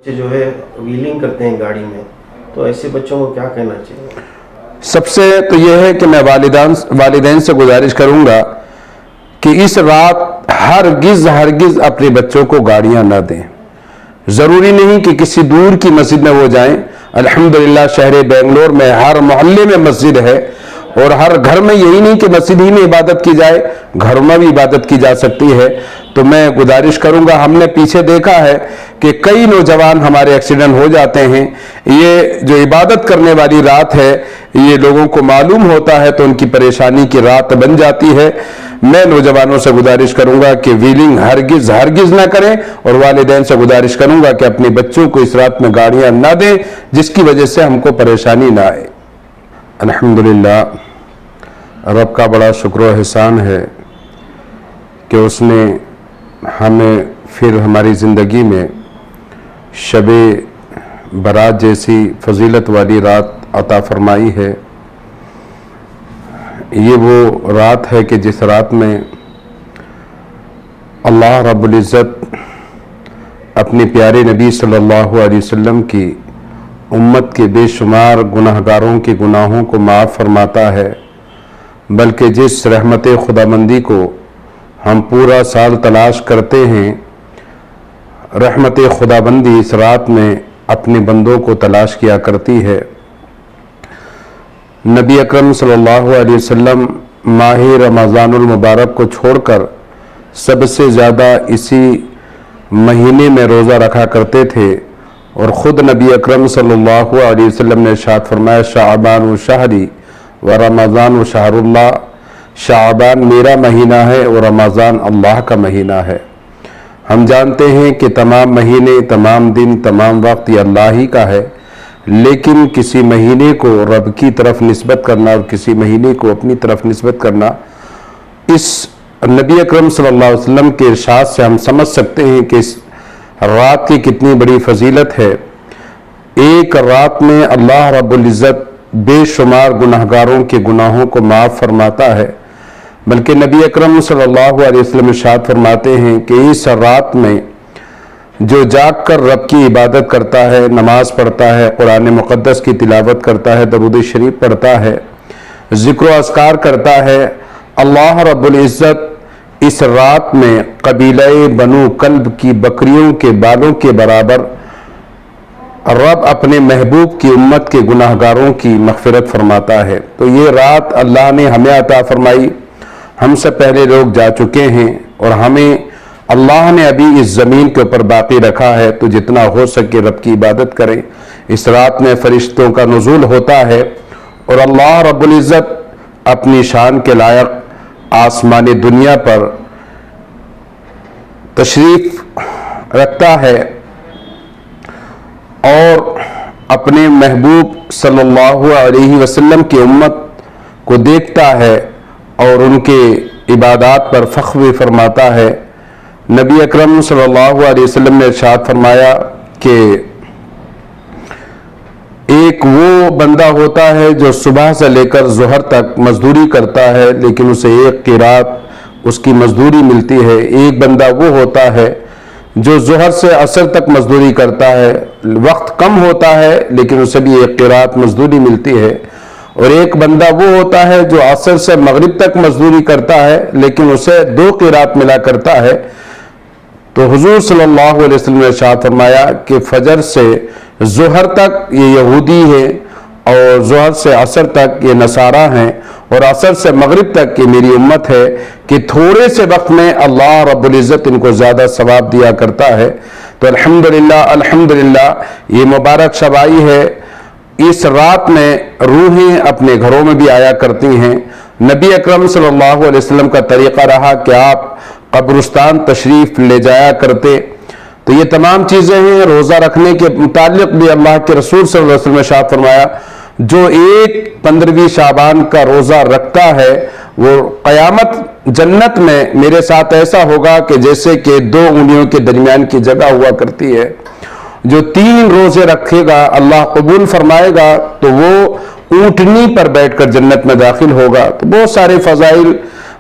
جو ہے ویلنگ کرتے ہیں گاڑی میں، تو ایسے بچوں کو کیا کہنا چاہیے؟ سب سے تو یہ ہے کہ میں والدین سے گزارش کروں گا کہ اس رات ہرگز اپنے بچوں کو گاڑیاں نہ دیں۔ ضروری نہیں کہ کسی دور کی مسجد میں وہ جائیں۔ الحمدللہ شہر بنگلور میں ہر محلے میں مسجد ہے، اور ہر گھر میں یہی نہیں کہ مسجد ہی میں عبادت کی جائے، گھروں میں بھی عبادت کی جا سکتی ہے۔ تو میں گزارش کروں گا، ہم نے پیچھے دیکھا ہے کہ کئی نوجوان ہمارے ایکسیڈنٹ ہو جاتے ہیں۔ یہ جو عبادت کرنے والی رات ہے، یہ لوگوں کو معلوم ہوتا ہے تو ان کی پریشانی کی رات بن جاتی ہے۔ میں نوجوانوں سے گزارش کروں گا کہ ویلنگ ہرگز نہ کریں، اور والدین سے گزارش کروں گا کہ اپنے بچوں کو اس رات میں گاڑیاں نہ دیں جس کی وجہ سے ہم کو پریشانی نہ آئے۔ الحمدللہ رب کا بڑا شکر و احسان ہے کہ اس نے ہمیں پھر ہماری زندگی میں شب برات جیسی فضیلت والی رات عطا فرمائی ہے۔ یہ وہ رات ہے کہ جس رات میں اللہ رب العزت اپنے پیارے نبی صلی اللہ علیہ وسلم کی امت کے بے شمار گناہگاروں کے گناہوں کو معاف فرماتا ہے، بلکہ جس رحمت خداوندی کو ہم پورا سال تلاش کرتے ہیں، رحمت خداوندی اس رات میں اپنے بندوں کو تلاش کیا کرتی ہے۔ نبی اکرم صلی اللہ علیہ وسلم ماہ رمضان المبارک کو چھوڑ کر سب سے زیادہ اسی مہینے میں روزہ رکھا کرتے تھے، اور خود نبی اکرم صلی اللہ علیہ وسلم نے ارشاد فرمایا شعبان و شہری و رمضان و شہر اللہ، شعبان میرا مہینہ ہے اور رمضان اللہ کا مہینہ ہے۔ ہم جانتے ہیں کہ تمام مہینے، تمام دن، تمام وقت یہ اللہ ہی کا ہے، لیکن کسی مہینے کو رب کی طرف نسبت کرنا اور کسی مہینے کو اپنی طرف نسبت کرنا، اس نبی اکرم صلی اللہ علیہ وسلم کے ارشاد سے ہم سمجھ سکتے ہیں کہ اس رات کی کتنی بڑی فضیلت ہے۔ ایک رات میں اللہ رب العزت بے شمار گناہگاروں کے گناہوں کو معاف فرماتا ہے، بلکہ نبی اکرم صلی اللہ علیہ وسلم ارشاد فرماتے ہیں کہ اس رات میں جو جاگ کر رب کی عبادت کرتا ہے، نماز پڑھتا ہے، قرآن مقدس کی تلاوت کرتا ہے، درود شریف پڑھتا ہے، ذکر و اذکار کرتا ہے، اللہ رب العزت اس رات میں قبیلہ بنو کلب کی بکریوں کے بالوں کے برابر رب اپنے محبوب کی امت کے گناہگاروں کی مغفرت فرماتا ہے۔ تو یہ رات اللہ نے ہمیں عطا فرمائی، ہم سے پہلے لوگ جا چکے ہیں، اور ہمیں اللہ نے ابھی اس زمین کے اوپر باقی رکھا ہے، تو جتنا ہو سکے رب کی عبادت کریں۔ اس رات میں فرشتوں کا نزول ہوتا ہے، اور اللہ رب العزت اپنی شان کے لائق آسمان دنیا پر تشریف رکھتا ہے، اور اپنے محبوب صلی اللہ علیہ وسلم کی امت کو دیکھتا ہے اور ان کے عبادات پر فخر فرماتا ہے۔ نبی اکرم صلی اللہ علیہ وسلم نے ارشاد فرمایا کہ ایک وہ بندہ ہوتا ہے جو صبح سے لے کر ظہر تک مزدوری کرتا ہے، لیکن اسے ایک قرات اس کی مزدوری ملتی ہے۔ ایک بندہ وہ ہوتا ہے جو ظہر سے عصر تک مزدوری کرتا ہے، وقت کم ہوتا ہے لیکن اسے بھی ایک قرات مزدوری ملتی ہے۔ اور ایک بندہ وہ ہوتا ہے جو عصر سے مغرب تک مزدوری کرتا ہے، لیکن اسے 2 قرات ملا کرتا ہے۔ تو حضور صلی اللہ علیہ وسلم نے ارشاد فرمایا کہ فجر سے ظہر تک یہ یہودی ہے، اور ظہر سے عصر تک یہ نصارہ ہیں، اور عصر سے مغرب تک یہ میری امت ہے، کہ تھوڑے سے وقت میں اللہ رب العزت ان کو زیادہ ثواب دیا کرتا ہے۔ تو الحمدللہ یہ مبارک شب آئی ہے۔ اس رات میں روحیں اپنے گھروں میں بھی آیا کرتی ہیں۔ نبی اکرم صلی اللہ علیہ وسلم کا طریقہ رہا کہ آپ قبرستان تشریف لے جایا کرتے۔ تو یہ تمام چیزیں ہیں۔ روزہ رکھنے کے متعلق بھی اللہ کے رسول صلی اللہ علیہ وسلم نے ارشاد فرمایا، جو ایک 15ویں شعبان کا روزہ رکھتا ہے وہ قیامت جنت میں میرے ساتھ ایسا ہوگا کہ جیسے کہ 2 انگلیوں کے درمیان کی جگہ ہوا کرتی ہے۔ جو 3 روزے رکھے گا اللہ قبول فرمائے گا تو وہ اونٹنی پر بیٹھ کر جنت میں داخل ہوگا۔ تو بہت سارے فضائل